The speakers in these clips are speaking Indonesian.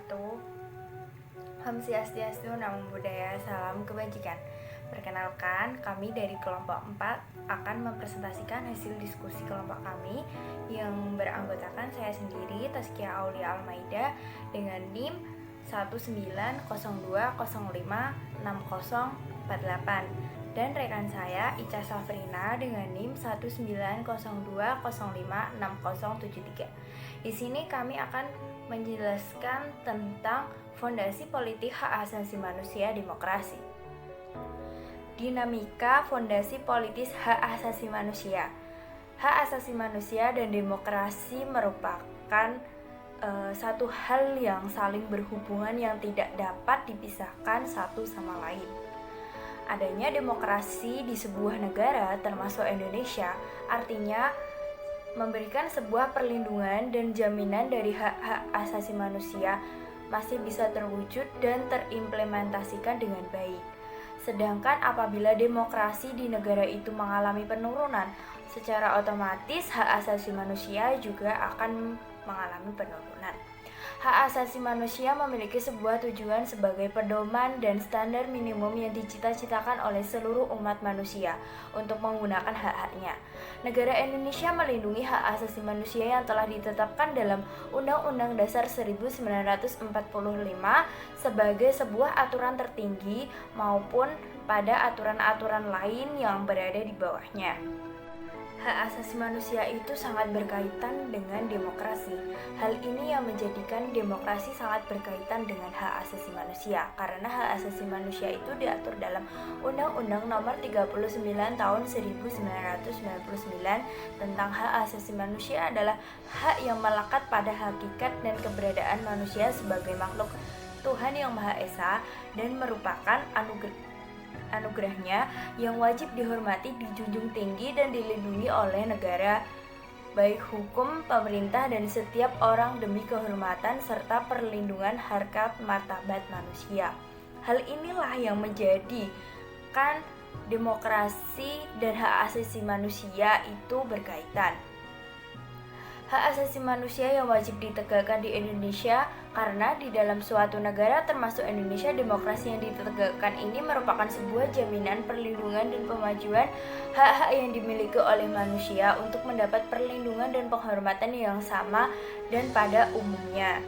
wabarakatuh. Om Swastiastu, Namo Buddhaya, salam kebajikan. Perkenalkan, kami dari kelompok 4 akan mempresentasikan hasil diskusi kelompok kami yang beranggotakan saya sendiri, Tazkiyah Aulia Al-Maida, dengan NIM 1902056048, dan rekan saya Ica Safrina dengan NIM 1902056073. Di sini kami akan menjelaskan tentang fondasi politik hak asasi manusia demokrasi. Dinamika fondasi politis hak asasi manusia. Hak asasi manusia dan demokrasi merupakan satu hal yang saling berhubungan yang tidak dapat dipisahkan satu sama lain. Adanya demokrasi di sebuah negara termasuk Indonesia artinya memberikan sebuah perlindungan dan jaminan dari hak-hak asasi manusia masih bisa terwujud dan terimplementasikan dengan baik. Sedangkan apabila demokrasi di negara itu mengalami penurunan, secara otomatis hak asasi manusia juga akan mengalami penurunan. Hak asasi manusia memiliki sebuah tujuan sebagai pedoman dan standar minimum yang dicita-citakan oleh seluruh umat manusia untuk menggunakan hak-haknya. Negara Indonesia melindungi hak asasi manusia yang telah ditetapkan dalam Undang-Undang Dasar 1945 sebagai sebuah aturan tertinggi maupun pada aturan-aturan lain yang berada di bawahnya. Hak asasi manusia itu sangat berkaitan dengan demokrasi. Hal ini yang menjadikan demokrasi sangat berkaitan dengan hak asasi manusia, karena hak asasi manusia itu diatur dalam Undang-Undang Nomor 39 Tahun 1999 tentang hak asasi manusia adalah hak yang melekat pada hakikat dan keberadaan manusia sebagai makhluk Tuhan yang Maha Esa dan merupakan anugerahnya yang wajib dihormati, dijunjung tinggi dan dilindungi oleh negara, baik hukum, pemerintah, dan setiap orang demi kehormatan serta perlindungan harkat martabat manusia. Hal inilah yang menjadikan demokrasi dan hak asasi manusia itu berkaitan. Hak asasi manusia yang wajib ditegakkan di Indonesia karena di dalam suatu negara termasuk Indonesia, demokrasi yang ditegakkan ini merupakan sebuah jaminan perlindungan dan pemajuan hak-hak yang dimiliki oleh manusia untuk mendapat perlindungan dan penghormatan yang sama dan pada umumnya.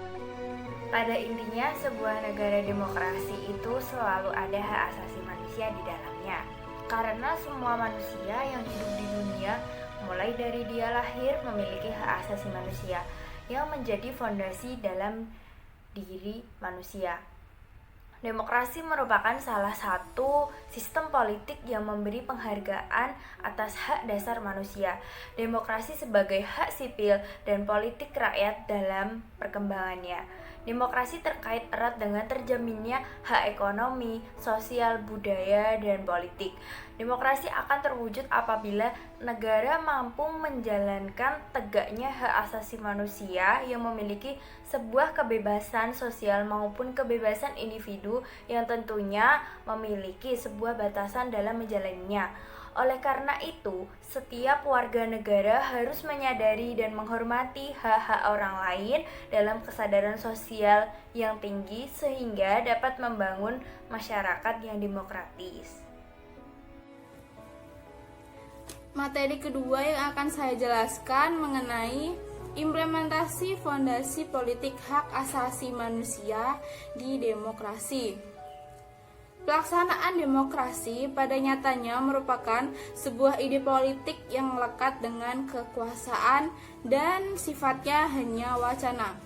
Pada intinya, sebuah negara demokrasi itu selalu ada hak asasi manusia di dalamnya. Karena semua manusia yang hidup di dunia mulai dari dia lahir memiliki hak asasi manusia yang menjadi fondasi dalam diri manusia. Demokrasi merupakan salah satu sistem politik yang memberi penghargaan atas hak dasar manusia. Demokrasi sebagai hak sipil dan politik rakyat dalam perkembangannya. Demokrasi terkait erat dengan terjaminnya hak ekonomi, sosial, budaya, dan politik. Demokrasi akan terwujud apabila negara mampu menjalankan tegaknya hak asasi manusia yang memiliki sebuah kebebasan sosial maupun kebebasan individu yang tentunya memiliki sebuah batasan dalam menjalaninya. Oleh karena itu, setiap warga negara harus menyadari dan menghormati hak-hak orang lain dalam kesadaran sosial yang tinggi sehingga dapat membangun masyarakat yang demokratis. Materi kedua yang akan saya jelaskan mengenai implementasi fondasi politik hak asasi manusia di demokrasi. Pelaksanaan demokrasi pada nyatanya merupakan sebuah ide politik yang lekat dengan kekuasaan dan sifatnya hanya wacana.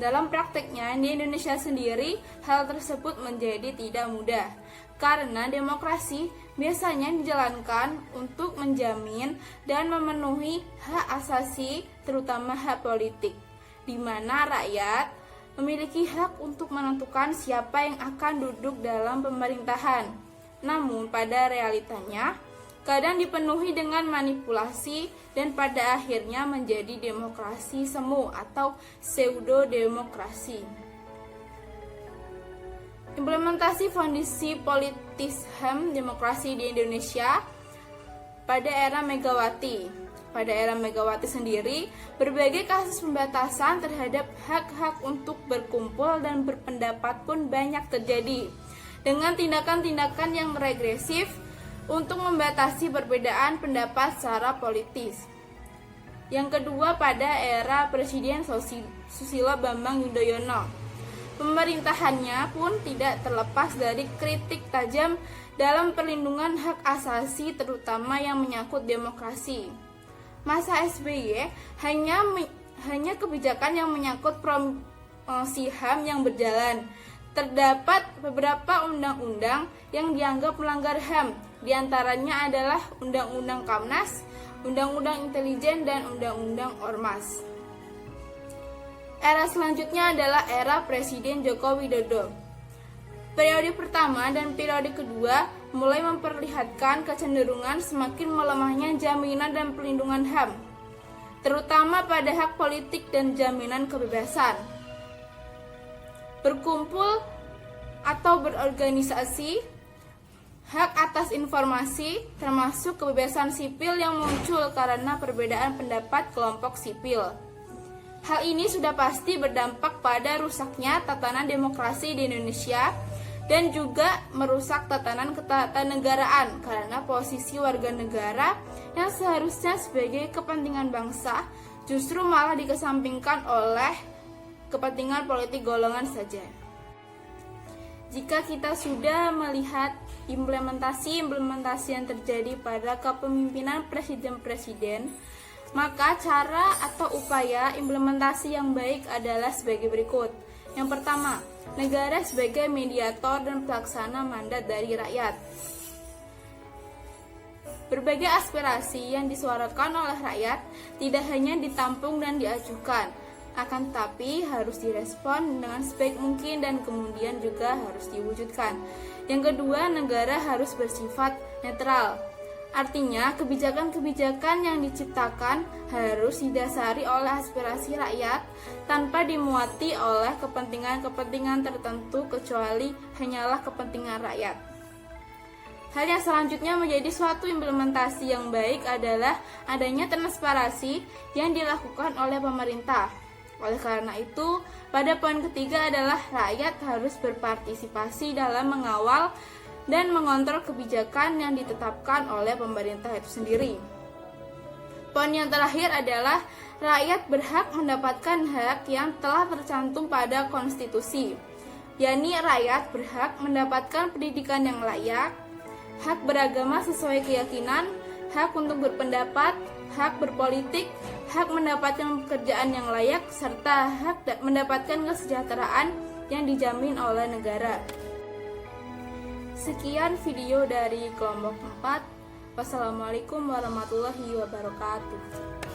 Dalam prakteknya di Indonesia sendiri, hal tersebut menjadi tidak mudah karena demokrasi biasanya dijalankan untuk menjamin dan memenuhi hak asasi, terutama hak politik, di mana rakyat memiliki hak untuk menentukan siapa yang akan duduk dalam pemerintahan. Namun pada realitanya, kadang dipenuhi dengan manipulasi dan pada akhirnya menjadi demokrasi semu atau pseudo-demokrasi. Implementasi fondasi politis HAM demokrasi di Indonesia pada era Megawati. Pada era Megawati sendiri, berbagai kasus pembatasan terhadap hak-hak untuk berkumpul dan berpendapat pun banyak terjadi, dengan tindakan-tindakan yang regresif untuk membatasi perbedaan pendapat secara politis. Yang kedua, pada era Presiden Susilo Bambang Yudhoyono, pemerintahannya pun tidak terlepas dari kritik tajam dalam perlindungan hak asasi, terutama yang menyangkut demokrasi. Masa SBY hanya kebijakan yang menyangkut promosi HAM yang berjalan. Terdapat beberapa undang-undang yang dianggap melanggar HAM, diantaranya adalah Undang-Undang Kamnas, Undang-Undang Intelijen, dan Undang-Undang Ormas. Era selanjutnya adalah era Presiden Joko Widodo. Periode pertama dan periode kedua mulai memperlihatkan kecenderungan semakin melemahnya jaminan dan perlindungan HAM, terutama pada hak politik dan jaminan kebebasan berkumpul atau berorganisasi, hak atas informasi, termasuk kebebasan sipil yang muncul karena perbedaan pendapat kelompok sipil. Hal ini sudah pasti berdampak pada rusaknya tatanan demokrasi di Indonesia dan juga merusak tatanan ketatanegaraan karena posisi warga negara yang seharusnya sebagai kepentingan bangsa justru malah dikesampingkan oleh kepentingan politik golongan saja. Jika kita sudah melihat implementasi yang terjadi pada kepemimpinan presiden-presiden, maka cara atau upaya implementasi yang baik adalah sebagai berikut. Yang pertama, negara sebagai mediator dan pelaksana mandat dari rakyat. Berbagai aspirasi yang disuarakan oleh rakyat tidak hanya ditampung dan diajukan, akan tetapi harus direspon dengan sebaik mungkin dan kemudian juga harus diwujudkan. Yang kedua, negara harus bersifat netral. Artinya, kebijakan-kebijakan yang diciptakan harus didasari oleh aspirasi rakyat tanpa dimuati oleh kepentingan-kepentingan tertentu kecuali hanyalah kepentingan rakyat. Hal yang selanjutnya menjadi suatu implementasi yang baik adalah adanya transparansi yang dilakukan oleh pemerintah. Oleh karena itu, pada poin ketiga adalah rakyat harus berpartisipasi dalam mengawal dan mengontrol kebijakan yang ditetapkan oleh pemerintah itu sendiri. Poin yang terakhir adalah rakyat berhak mendapatkan hak yang telah tercantum pada konstitusi, yakni rakyat berhak mendapatkan pendidikan yang layak, hak beragama sesuai keyakinan, hak untuk berpendapat, hak berpolitik, hak mendapatkan pekerjaan yang layak, serta hak mendapatkan kesejahteraan yang dijamin oleh negara. Sekian video dari kelompok 4. Wassalamualaikum warahmatullahi wabarakatuh.